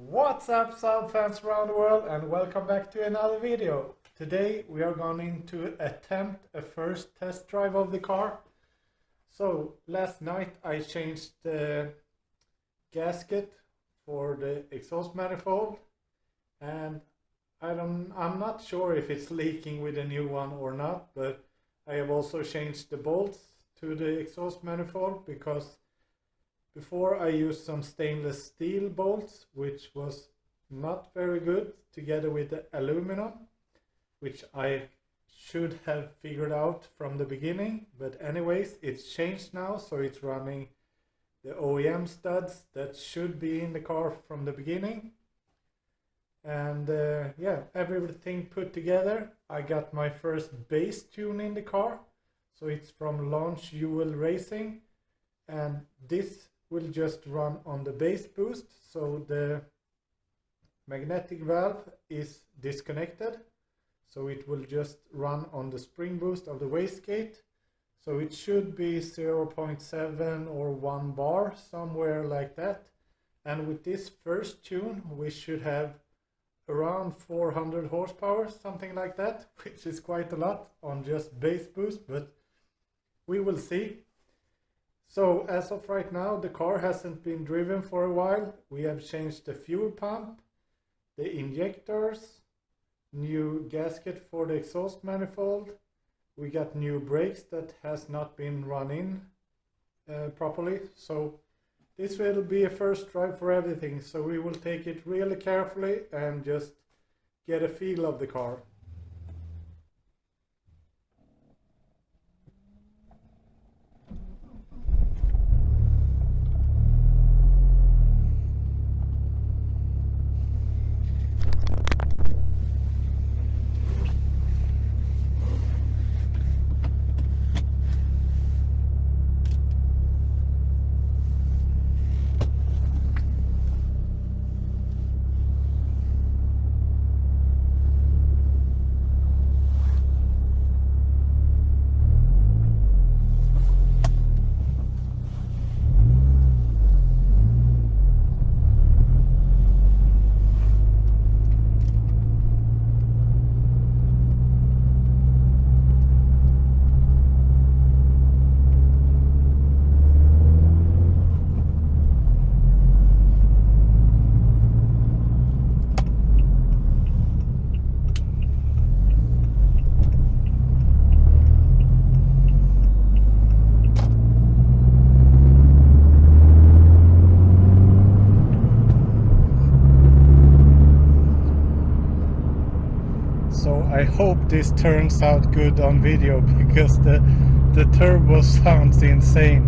What's up, Saab fans around the world, and welcome back to another video. Today we are going to attempt a first test drive of the car. So last night I changed the gasket for the exhaust manifold, and I'm not sure if it's leaking with a new one or not, but I have also changed the bolts to the exhaust manifold because before I used some stainless steel bolts, which was not very good, together with the aluminum, which I should have figured out from the beginning. But anyways, it's changed now, so it's running the OEM studs that should be in the car from the beginning. And yeah, everything put together. I got my first bass tune in the car. So it's from Launch UL Racing, and this will just run on the baseboost, so the magnetic valve is disconnected, so it will just run on the spring boost of the wastegate. So it should be 0.7 or 1 bar, somewhere like that. And with this first tune we should have around 400 horsepower, something like that, which is quite a lot on just baseboost, but we will see. So as of right now, the car hasn't been driven for a while. We have changed the fuel pump, the injectors, new gasket for the exhaust manifold. We got new brakes that has not been running properly. So this will be a first drive for everything. So we will take it really carefully and just get a feel of the car. So I hope this turns out good on video, because the turbo sounds insane.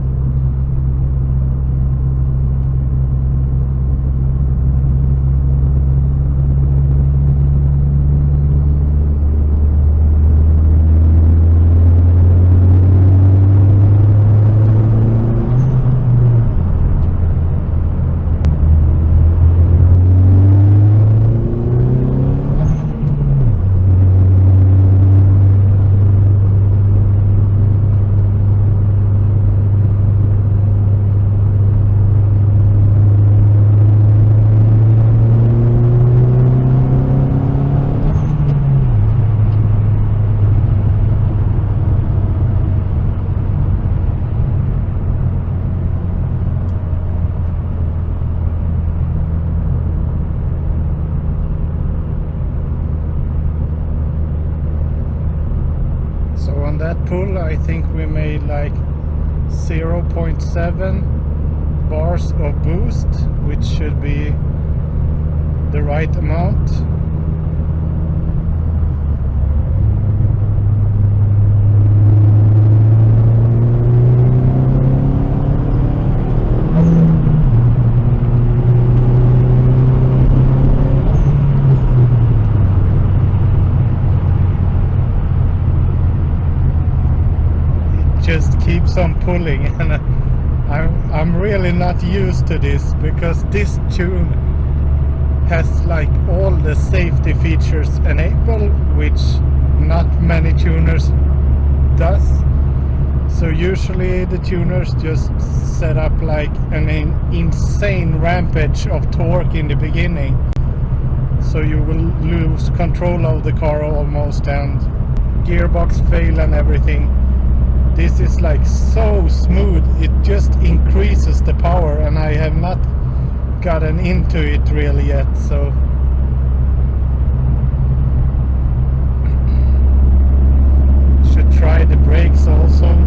On that pull, I think we made like 0.7 bars of boost, which should be the right amount. Just keeps on pulling, and I'm really not used to this, because this tune has like all the safety features enabled, which not many tuners does. So usually the tuners just set up like an insane rampage of torque in the beginning, so you will lose control of the car almost, and gearbox fail and everything. This is like so smooth, it just increases the power, and I have not gotten into it really yet, so should try the brakes also.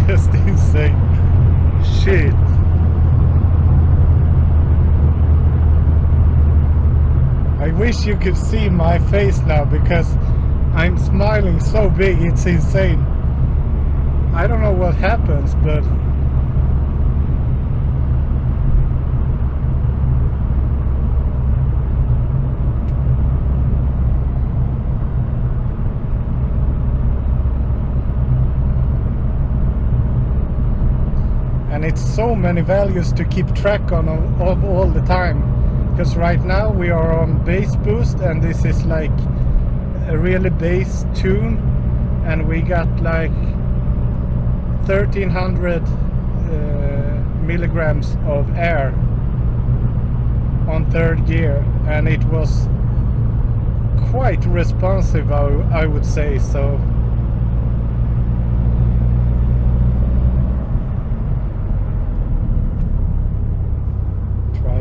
Just insane shit. I wish you could see my face now, because I'm smiling so big, it's insane. I don't know what happens, but and it's so many values to keep track on of all the time, because right now we are on baseboost, and this is like a really bass tune, and we got like 1300 milligrams of air on third gear, and it was quite responsive, I would say. So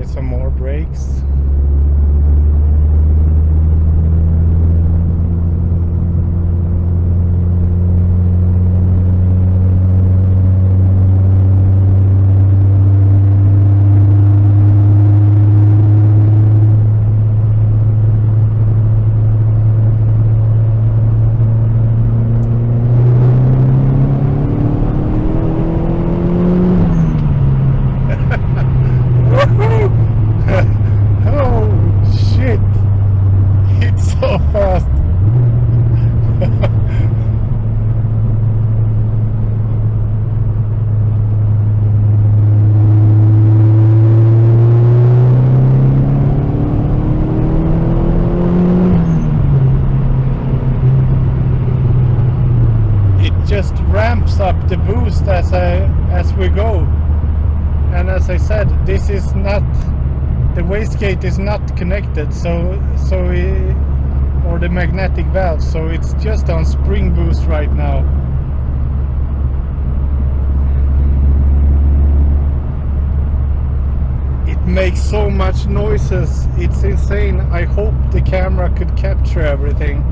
some more brakes. Ramps up the boost as we go, and as I said, this is not, the wastegate is not connected, or the magnetic valve, so it's just on spring boost right now. It makes so much noises, it's insane. I hope the camera could capture everything.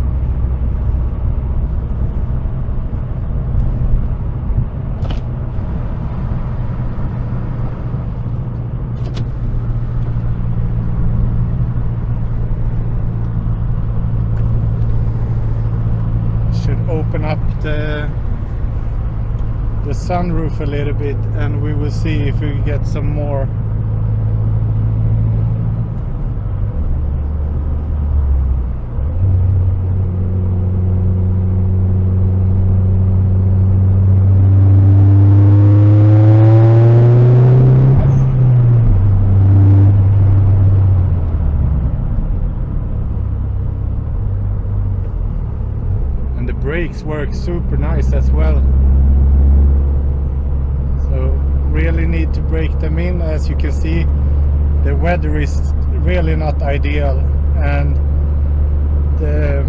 Open up the sunroof a little bit, and we will see if we get some more. Brakes work super nice as well, so really need to break them in. As you can see, the weather is really not ideal, and the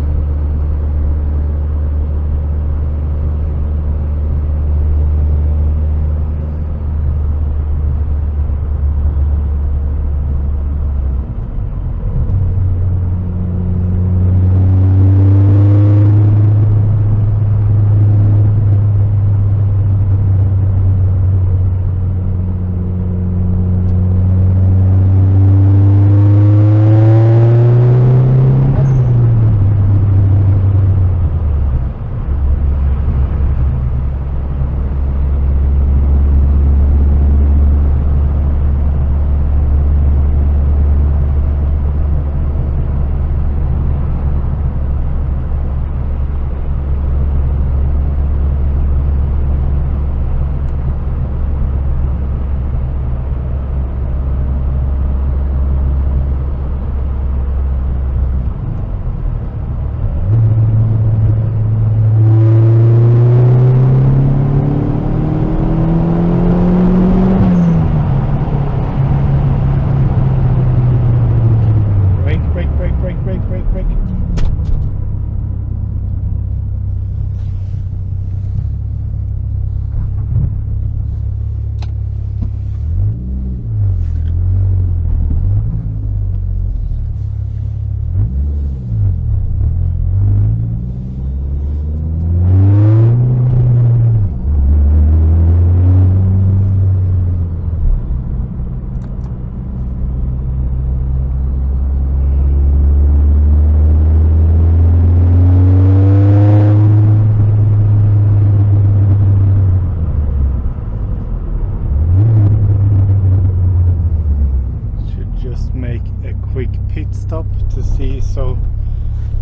like a quick pit stop to see so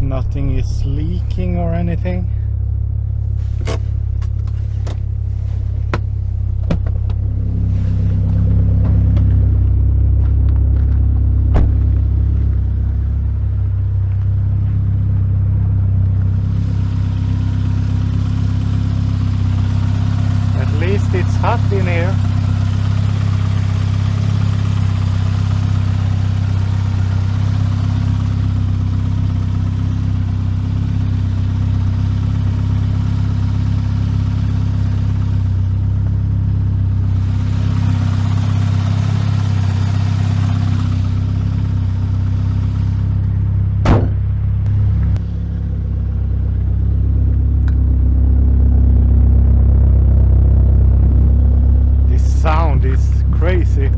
nothing is leaking or anything. At least it's hot in here. Sound is crazy.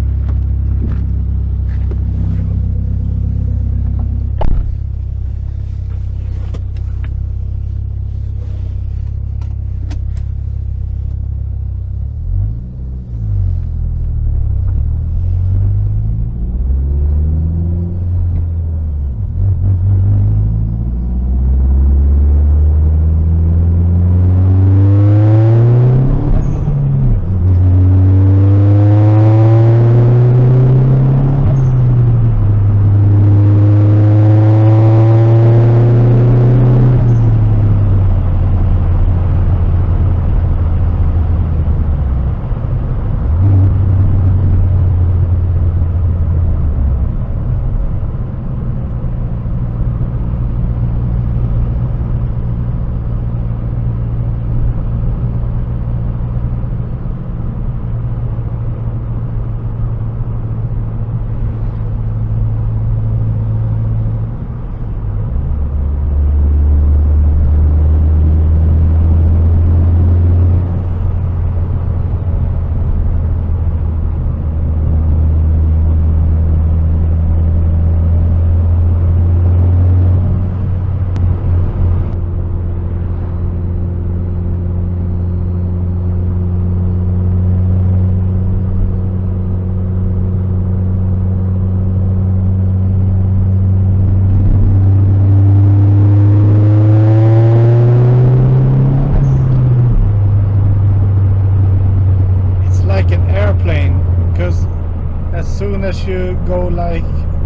As soon as you go like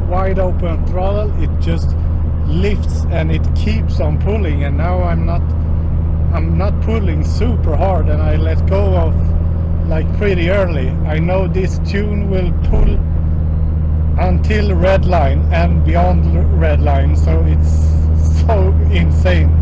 wide open throttle, it just lifts and it keeps on pulling, and now I'm not pulling super hard, and I let go of like pretty early. I know this tune will pull until red line and beyond red line, so it's so insane.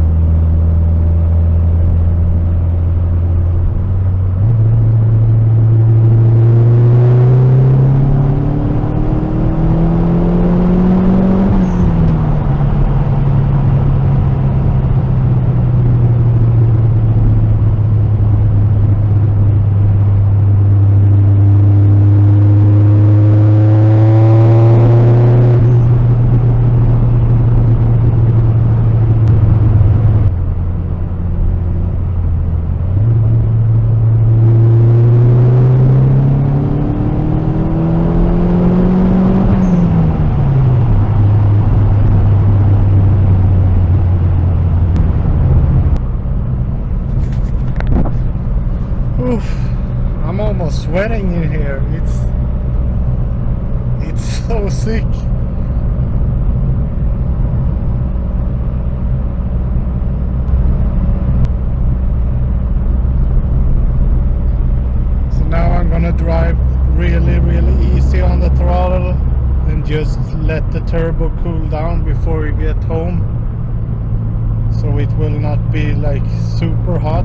I'm almost sweating in here. It's so sick. So now I'm gonna drive really easy on the throttle and just let the turbo cool down before we get home, so it will not be like super hot.